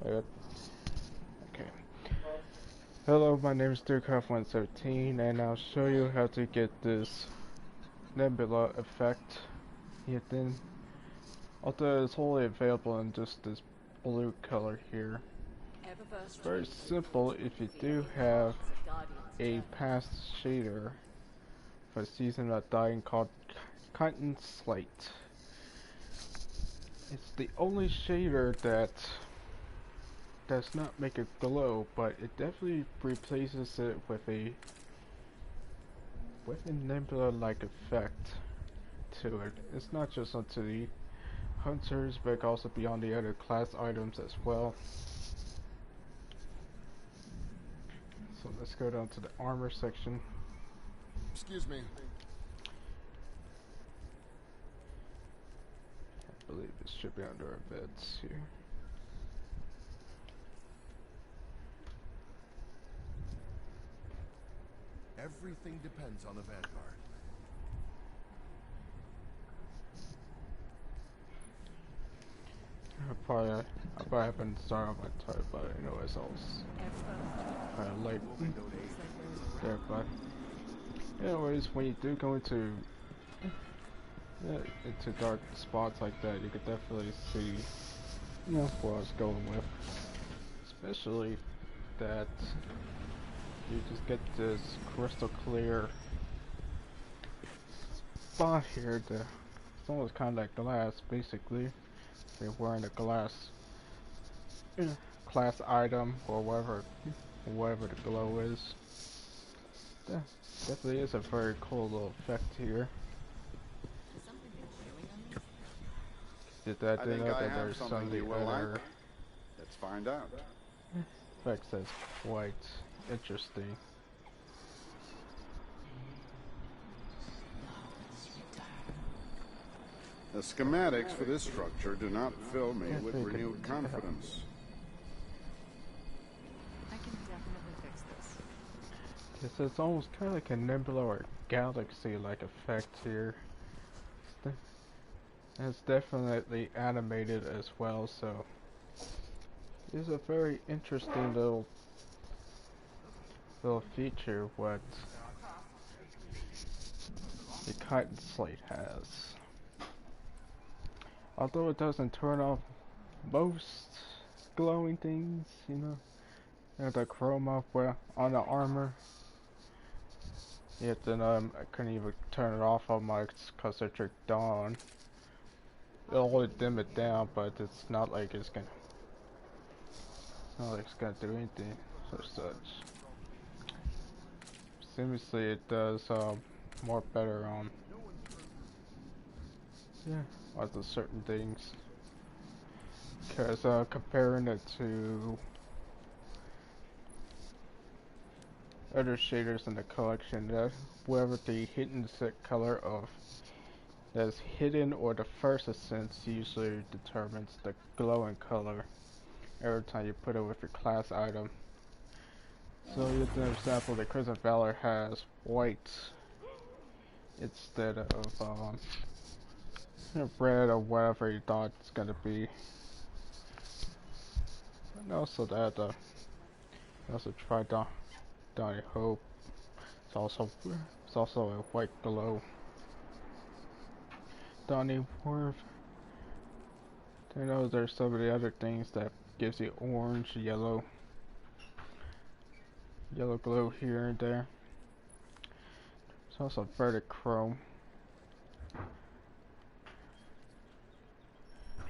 Uh, Okay. Hello, my name is DukeHuff117, and I'll show you how to get this Nebula effect hidden. Although it's only available in just this blue color here. It's very simple if you do have a past shader for a season of dying called Cotton Slate. It's the only shader that does not make it glow, but it definitely replaces it with a Nebula-like effect to it. It's not just onto the hunters, but it can also be on the other class items as well. So let's go down to the armor section. Excuse me. I believe it should be under our beds here. Everything depends on the Vanguard. I probably haven't started on my type, but anyways, I was kind of late there. But anyways, when you do go into dark spots like that, you could definitely see, what I was going with. Especially that you just get this crystal clear spot here. It's almost kind of like glass, basically. You're wearing a glass class item or whatever the glow is. That definitely is a very cool little effect here. Did that denote that there's some of the other Let's find out. effects that's quite interesting. The schematics for this structure do not fill me with renewed confidence. I can definitely fix this. It's almost kind of like a nebula or galaxy-like effect here. And it's definitely animated as well, so it's a very interesting little feature what the Cotton Slate has. Although it doesn't turn off most glowing things, the chroma on the armor. Yet then I couldn't even turn it off on my because I tricked on. It'll only dim it down, but it's not like it's gonna do anything or such. Seemingly it does more better on other certain things. Because comparing it to other shaders in the collection, whatever the hidden set color of that's hidden or the first essence usually determines the glowing color every time you put it with your class item. So for example, the Crimson Valor has white instead of red or whatever you thought it's gonna be. And also that also try Donny Hope. It's also a white glow. Donny Worth. I know there's so many other things that gives you orange, yellow glow here and there. It's also Vertic Chrome.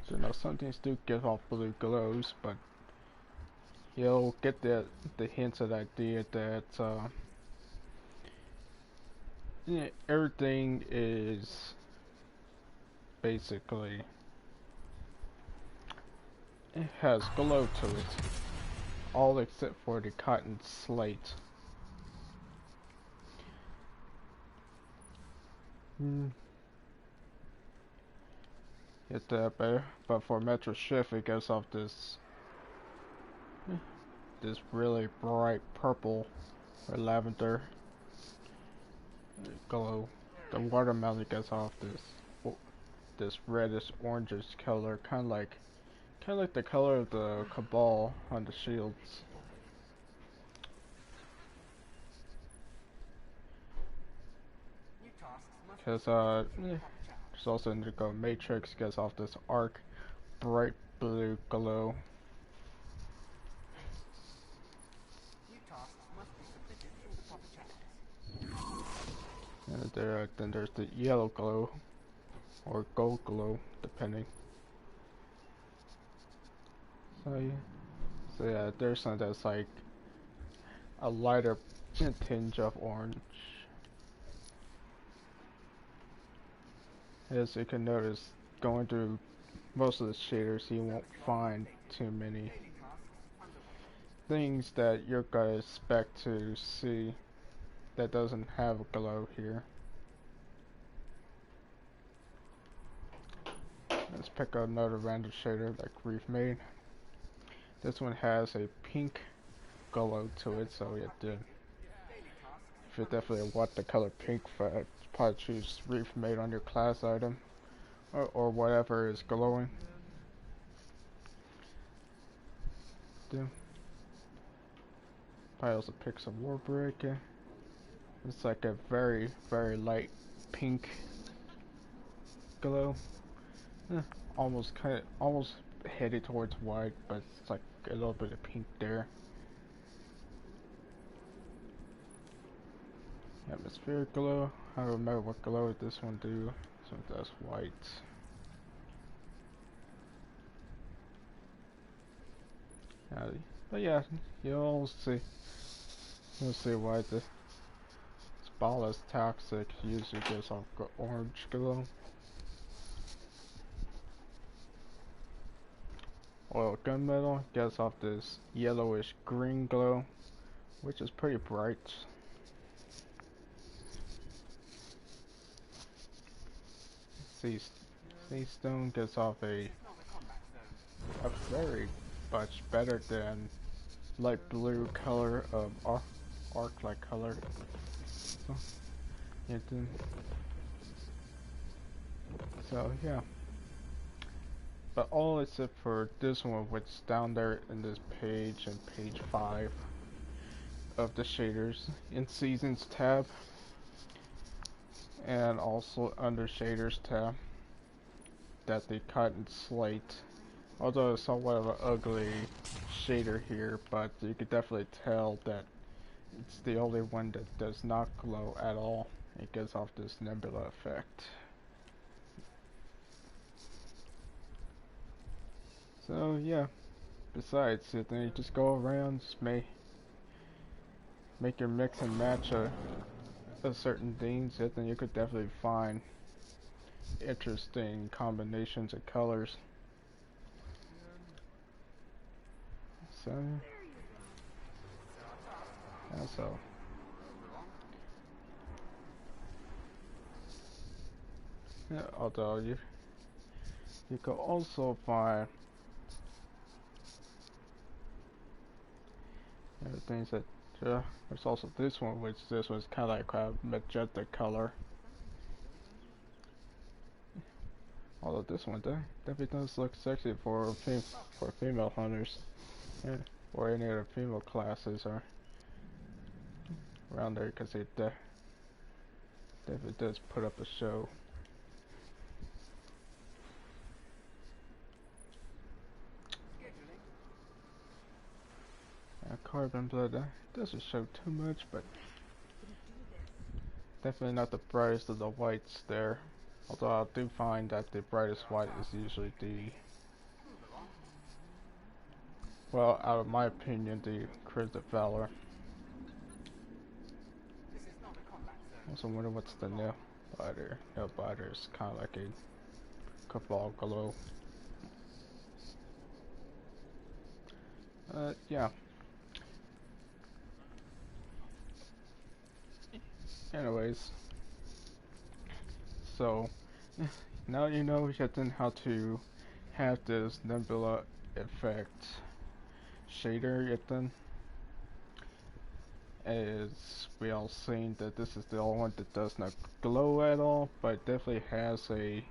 So now some things do give off blue glows, but you'll get the hints of the idea that everything is basically it has glow to it, all except for the Cotton Slate. But for Metro Shift it gives off this really bright purple or lavender glow. The watermelon gives off this reddish orangish color, kind of like kind of like the color of the Cabal on the shields. Because there's also Indigo Matrix gives off this arc bright blue glow. And then there's the yellow glow, or gold glow, depending. So yeah, there's some that's like a lighter tinge of orange. As you can notice, going through most of the shaders, you won't find too many things that you're gonna expect to see that doesn't have a glow here. Let's pick out another random shader like we've made. This one has a pink glow to it, so if you definitely want the color pink for it, probably choose Reef Made on your class item or whatever is glowing. Probably also pick some Warbreaker. It's like a very, very light pink glow. Almost headed towards white, but it's like a little bit of pink there. Atmospheric glow. I don't remember what glow did this one do. So that's white. But yeah, you'll see. You'll see why this ball is toxic. Usually gives off orange glow. Oil gunmetal gives off this yellowish green glow, which is pretty bright. Sea stone gives off a very much better than light blue color of arc-like color. So yeah. But all except for this one, which is down there in this page and page 5 of the shaders in Seasons tab, and also under Shaders tab, that the Cotton Slate, although it's somewhat of an ugly shader here, but you can definitely tell that it's the only one that does not glow at all. It gives off this Nebula effect. So yeah, besides, then you just go around, just make your mix and match of certain things, then you could definitely find interesting combinations of colors. So, yeah, yeah, although you could also find things that there's also this one, which this one's kind of like a magenta color. Although this one definitely does look sexy for female hunters, yeah, or any other female classes or around there, because it definitely does put up a show. Carbon blood doesn't show too much, but definitely not the brightest of the whites there. Although I do find that the brightest white is usually well, out of my opinion, the Cryptic Valor. Also wonder what's the nail biter. Nail biter is kind of like a Cabal glow. Yeah. Anyways, so now you know how to have this Nebula effect shader. As we all seen that this is the only one that does not glow at all, but definitely has a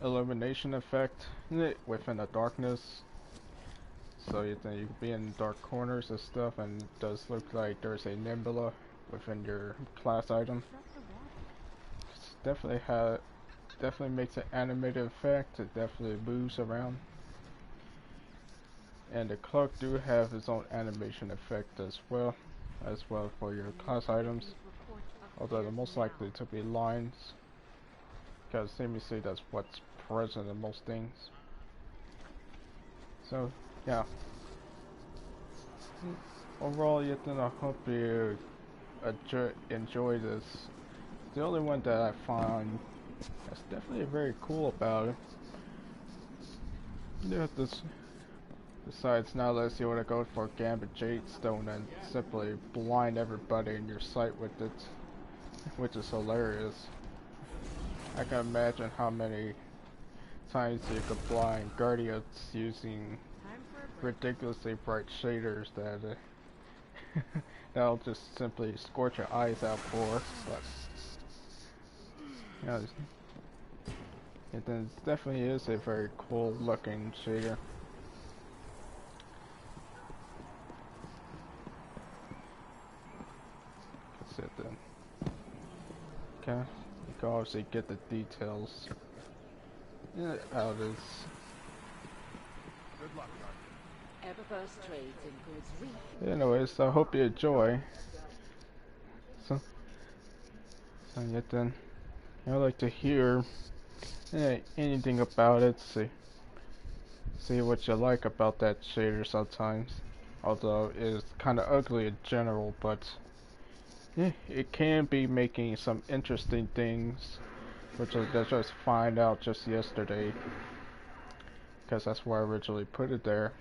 illumination effect within the darkness. So you think you could be in dark corners and stuff, and it does look like there's a nebula within your class item. It's definitely makes an animated effect. It definitely moves around. And the cloak do have its own animation effect as well for your class items. Although they're most likely to be lines, because see that's what's present in most things. So yeah. Overall, Ethan, I hope you enjoy this. The only one that I find that's definitely very cool about it. Yeah, this. Besides, now unless you want to go for Gambit Jade Stone and simply blind everybody in your sight with it, which is hilarious. I can imagine how many times you could blind Guardians using ridiculously bright shaders that that'll just simply scorch your eyes out for. But yeah, it definitely is a very cool looking shader. That's it then. Okay, you can obviously get the details out of this. Good luck, Guardian. Eververse trades in goods Anyways, I hope you enjoy. So yet then, I'd like to hear anything about it. See what you like about that shader sometimes. Although it's kind of ugly in general, but yeah, it can be making some interesting things, which I just find out just yesterday, because that's where I originally put it there.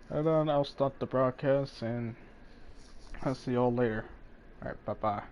And then I'll stop the broadcast, and I'll see y'all later. Alright, bye bye.